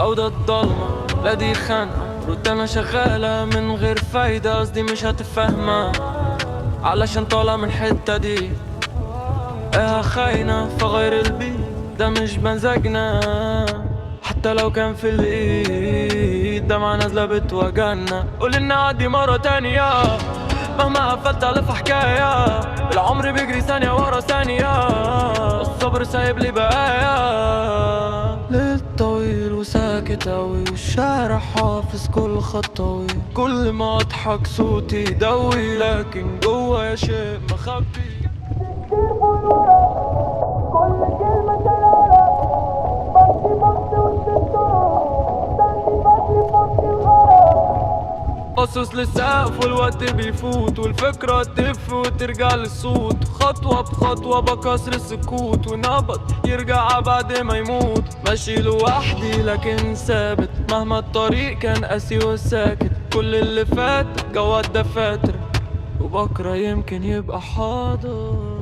او ده الضلمة، لا دي خانقة روتانا شغالة من غير فايدة، قصدي مش هتفهمها علشان طالع من الحتة دي. ايه خاينة فغير البيت، ده مش مزاجنا حتى لو كان في الايد، دمعة نازلة بتوجعنا. قول إن عادي مرة تانية مهما قفلت ألف حكاية، العمر بيجري ثانية ورا ثانية، الصبر سايب لي بقايا. ليل طويل وساكت أوي والشارع حافظ كل خطوي، كل ما أضحك صوتي يدوي لكن جوايا شيء مخبي. باصص للسقف والوقت بيفوت والفكرة تلف وترجع للصوت، خطوة بخطوة بكسر السكوت ونبض يرجع بعد ما يموت. ماشي لوحدي لكن ثابت مهما الطريق كان قاسي وساكت، كل اللي فات جوا الدفاتر وبكرة يمكن يبقى حاضر.